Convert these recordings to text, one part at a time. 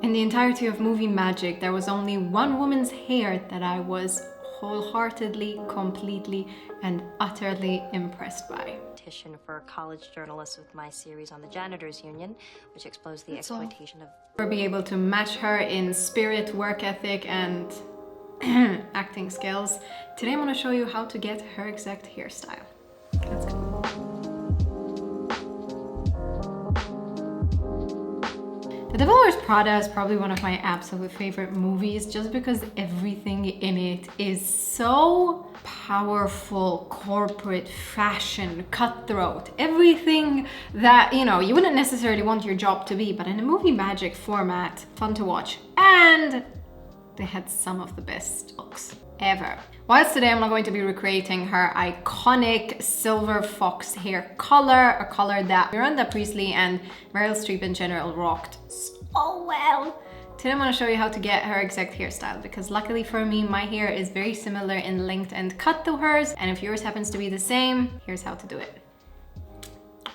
In the entirety of movie magic, there was only one woman's hair that I was wholeheartedly, completely, and utterly impressed by. For college journalists with my series on the janitors union, which exposed the exploitation of... Or be able to match her in spirit, work ethic, and acting skills. Today I'm going to show you how to get her exact hairstyle. Let's go. The Devil Wears Prada is probably one of my absolute favorite movies just because everything in it is so powerful, corporate, fashion, cutthroat, everything that, you know, you wouldn't necessarily want your job to be, but in a movie magic format, fun to watch. And they had some of the best looks ever. Whilst today I'm not going to be recreating her iconic silver fox hair color, a color that Miranda Priestly and Meryl Streep in general rocked so well. Today I'm going to show you how to get her exact hairstyle because luckily for me, my hair is very similar in length and cut to hers, and if yours happens to be the same, here's how to do it.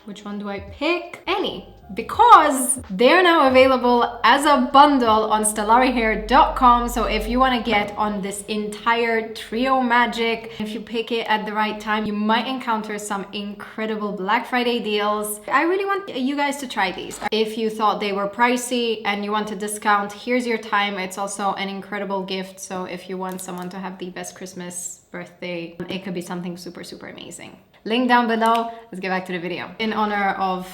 Which one do I pick? Any, because they're now available as a bundle on stellarihair.com. So if you want to get on this entire trio magic, if you pick it at the right time, you might encounter some incredible Black Friday deals. I really want you guys to try these. If you thought they were pricey and you want a discount, here's your time. It's also an incredible gift. So if you want someone to have the best Christmas, birthday, it could be something super, super amazing. Link down below. Let's get back to the video. In honor of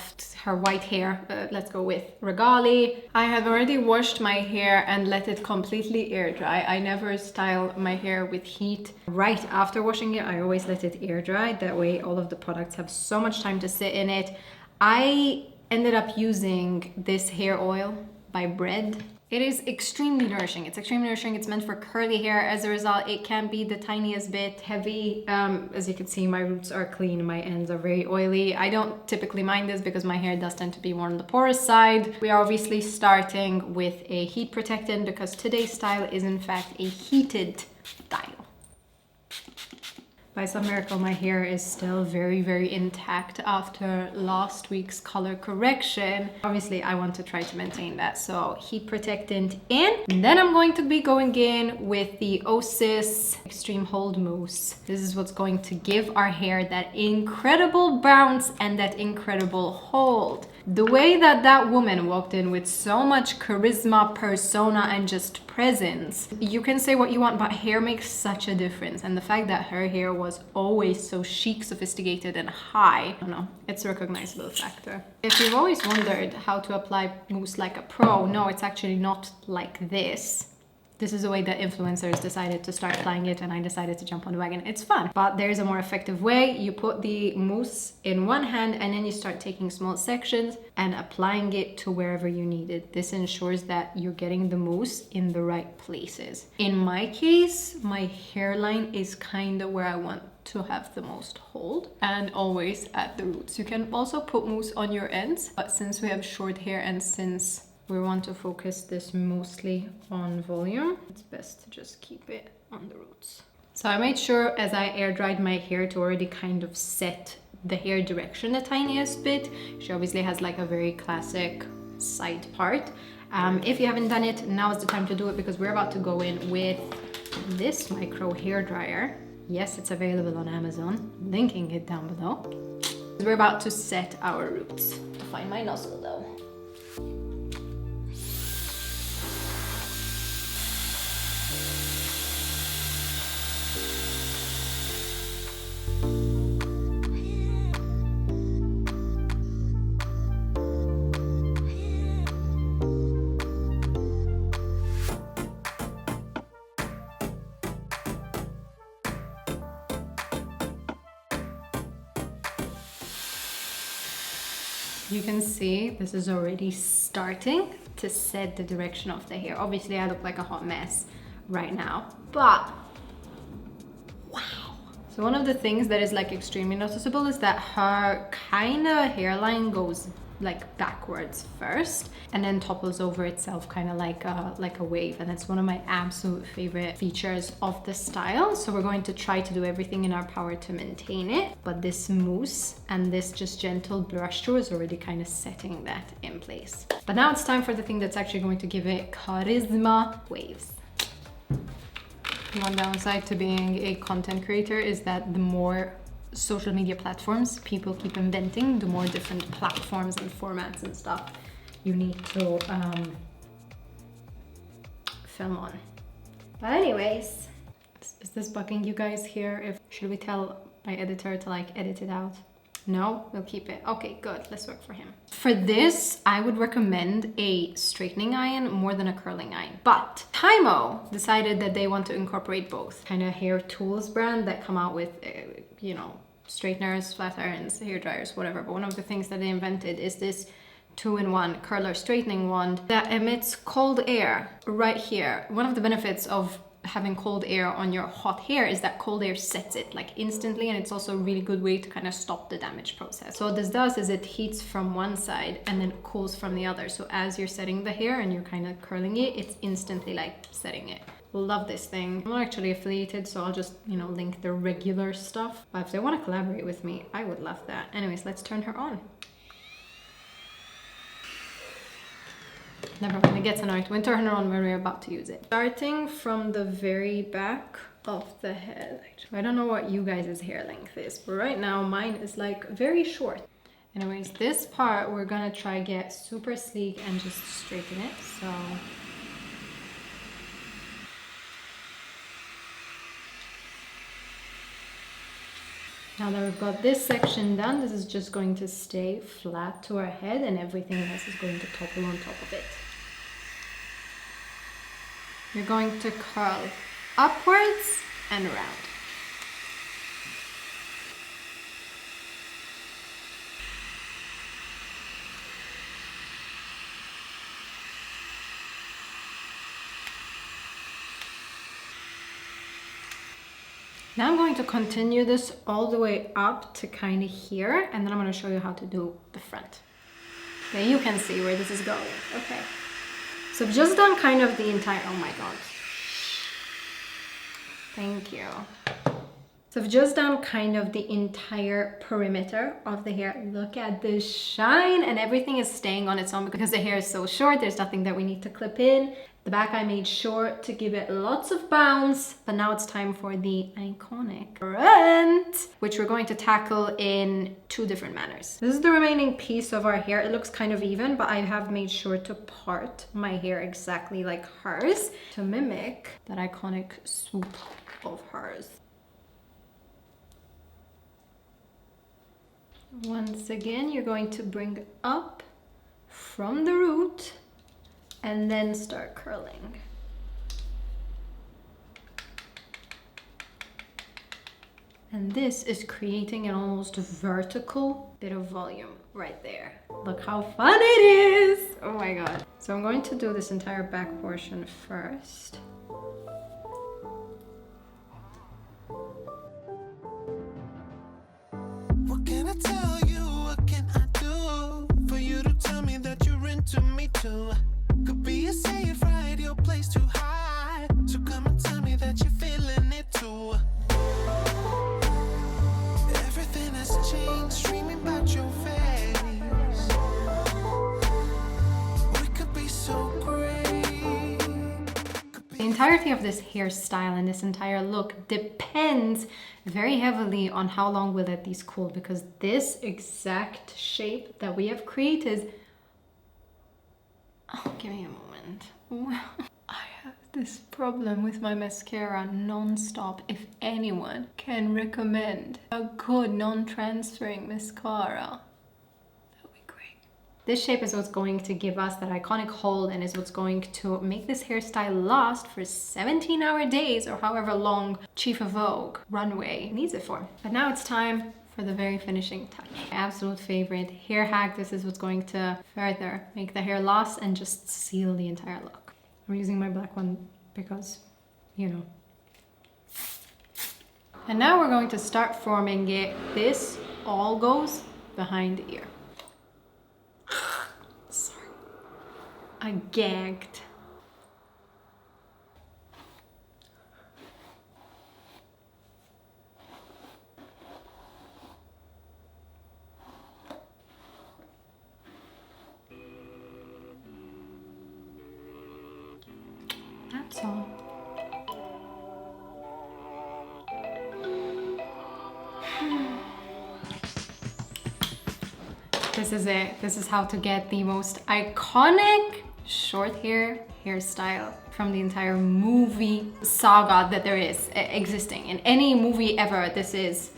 her white hair, let's go with Regali. I have already washed my hair and let it completely air dry. I never style my hair with heat right after washing it. I always let it air dry. That way all of the products have so much time to sit in it. I ended up using this hair oil by Bread. It is extremely nourishing. It's extremely nourishing. It's meant for curly hair. As a result, it can be the tiniest bit heavy. As you can see, my roots are clean. My ends are very oily. I don't typically mind this because my hair does tend to be more on the porous side. We are obviously starting with a heat protectant because today's style is in fact a heated style. By some miracle, my hair is still very, very intact after last week's color correction. Obviously, I want to try to maintain that. So heat protectant in. And then I'm going to be going in with the Osis Extreme Hold Mousse. This is what's going to give our hair that incredible bounce and that incredible hold. The way that that woman walked in with so much charisma, persona, and just presence. You can say what you want, but hair makes such a difference. And the fact that her hair was always so chic, sophisticated, and high, I don't know, it's a recognizable factor. If you've always wondered how to apply mousse like a pro, no, it's actually not like this. This is the way that influencers decided to start applying it, and I decided to jump on the wagon. It's fun, but there's a more effective way. You put the mousse in one hand and then you start taking small sections and applying it to wherever you need it. This ensures that you're getting the mousse in the right places. In my case, my hairline is kind of where I want to have the most hold, and always at the roots. You can also put mousse on your ends, but since we have short hair and since we want to focus this mostly on volume, it's best to just keep it on the roots. So I made sure as I air dried my hair to already kind of set the hair direction the tiniest bit. She obviously has like a very classic side part. If you haven't done it, now is the time to do it because we're about to go in with this micro hair dryer. Yes, it's available on Amazon, linking it down below. We're about to set our roots. To find my nozzle though. You can see this is already starting to set the direction of the hair. Obviously, I look like a hot mess right now, but wow. So one of the things that is like extremely noticeable is that her kind of hairline goes like backwards first and then topples over itself kind of like a wave, and that's one of my absolute favorite features of the style. So we're going to try to do everything in our power to maintain it, but this mousse and this just gentle brush through is already kind of setting that in place. But now it's time for the thing that's actually going to give it charisma: waves. One downside to being a content creator is that the more social media platforms people keep inventing, the more different platforms and formats and stuff you need to film on. But anyways, is this bugging you guys here? Should we tell my editor to like edit it out? No, we'll keep it. Okay, good. Let's work for him. For this, I would recommend a straightening iron more than a curling iron. But Tymo decided that they want to incorporate both. Kind of hair tools brand that come out with, you know, straighteners, flat irons, hair dryers, whatever. But one of the things that they invented is this 2-in-1 curler straightening wand that emits cold air right here. One of the benefits of having cold air on your hot hair is that cold air sets it like instantly, and it's also a really good way to kind of stop the damage process. So what this does is it heats from one side and then cools from the other. So as you're setting the hair and you're kind of curling it, it's instantly like setting it. Love this thing. I'm not actually affiliated, so I'll just, you know, link the regular stuff. But if they want to collaborate with me, I would love that. Anyways, let's turn her on. Never mind, it gets annoying. We'll turn her on when we're about to use it. Starting from the very back of the head. I don't know what you guys' hair length is, but right now mine is like very short. Anyways, this part we're gonna try get super sleek and just straighten it. So now that we've got this section done, this is just going to stay flat to our head and everything else is going to topple on top of it. You're going to curl upwards and around. Now I'm going to continue this all the way up to kind of here, and then I'm going to show you how to do the front. Okay, you can see where this is going. Okay. So I've just done kind of the entire, oh my god. Thank you. So I've just done kind of the entire perimeter of the hair. Look at this shine, and everything is staying on its own because the hair is so short. There's nothing that we need to clip in. The back I made sure to give it lots of bounce, but now it's time for the iconic front, which we're going to tackle in two different manners. This is the remaining piece of our hair. It looks kind of even, but I have made sure to part my hair exactly like hers to mimic that iconic swoop of hers. Once again, you're going to bring up from the root and then start curling. And this is creating an almost vertical bit of volume right there. Look how fun it is! Oh my god. So I'm going to do this entire back portion first. What can I tell you? What can I do for you to tell me that you're into me too? Could be a say it right, your place too high. So come and tell me that you're feeling it too. Everything has changed, dreaming about your face. We could be so great. The entirety of this hairstyle and this entire look depends very heavily on how long we let these cool, because this exact shape that we have created. Oh, give me a moment. Well, I have this problem with my mascara non-stop. If anyone can recommend a good non-transferring mascara, that would be great. This shape is what's going to give us that iconic hold and is what's going to make this hairstyle last for 17-hour days or however long Chief of Vogue runway needs it for. But now it's time for the very finishing touch. My absolute favorite hair hack. This is what's going to further make the hair last and just seal the entire look. I'm using my black one because, you know. And now we're going to start forming it. This all goes behind the ear. I gagged. That's all. This is it. This is how to get the most iconic short hair hairstyle from the entire movie saga that there is existing in any movie ever. This is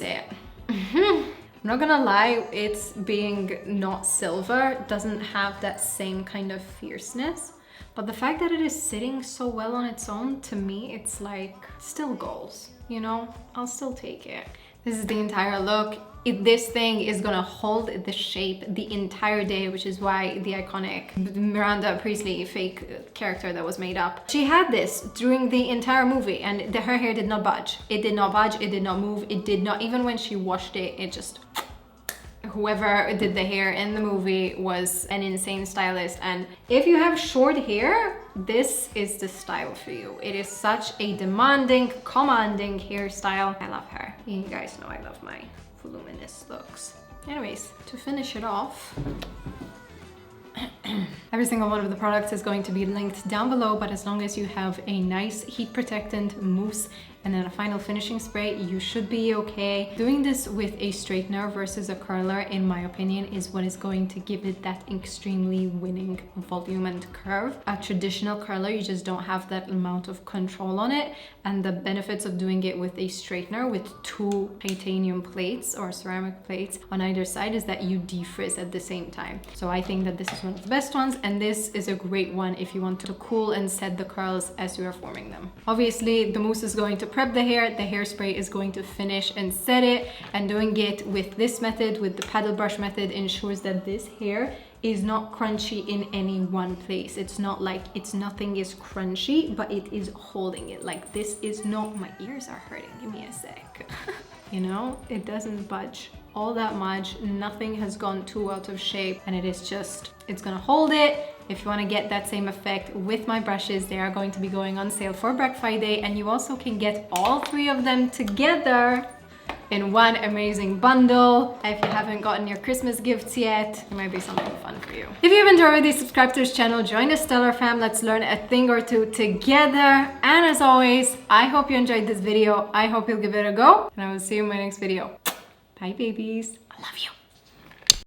it. I'm not gonna lie, it's being not silver doesn't have that same kind of fierceness, but the fact that it is sitting so well on its own, to me it's like still goals, you know? I'll still take it. This is the entire look. This thing is gonna hold the shape the entire day, which is why the iconic Miranda Priestly fake character that was made up, she had this during the entire movie, and her hair did not budge. It did not budge, it did not move, it did not, even when she washed it, it just... Whoever did the hair in the movie was an insane stylist, and if you have short hair, this is the style for you. It is such a demanding, commanding hairstyle. I love her. You guys know I love my voluminous looks. Anyways, to finish it off, every single one of the products is going to be linked down below, but as long as you have a nice heat protectant, mousse, and then a final finishing spray, you should be okay. Doing this with a straightener versus a curler, in my opinion, is what is going to give it that extremely winning volume and curve. A traditional curler, you just don't have that amount of control on it, and the benefits of doing it with a straightener with 2 titanium plates or ceramic plates on either side is that you defrizz at the same time. So I think that this is one of the best ones, and this is a great one if you want to cool and set the curls as you are forming them. Obviously, the mousse is going to prep the hair, the hairspray is going to finish and set it, and doing it with this method, with the paddle brush method, ensures that this hair is not crunchy in any one place. It's not like nothing is crunchy, but it is holding it. Like, this is not, my ears are hurting, give me a sec. You know, it doesn't budge all that much, nothing has gone too out of shape, and it is just, it's gonna hold it. If you want to get that same effect with my brushes, they are going to be going on sale for Black Friday, and you also can get all 3 of them together in one amazing bundle. If you haven't gotten your Christmas gifts yet, it might be something fun for you. If you've enjoyed this, subscribe to this channel, join the Stellar fam, let's learn a thing or two together. And as always, I hope you enjoyed this video. I hope you'll give it a go, and I will see you in my next video. Bye babies, I love you.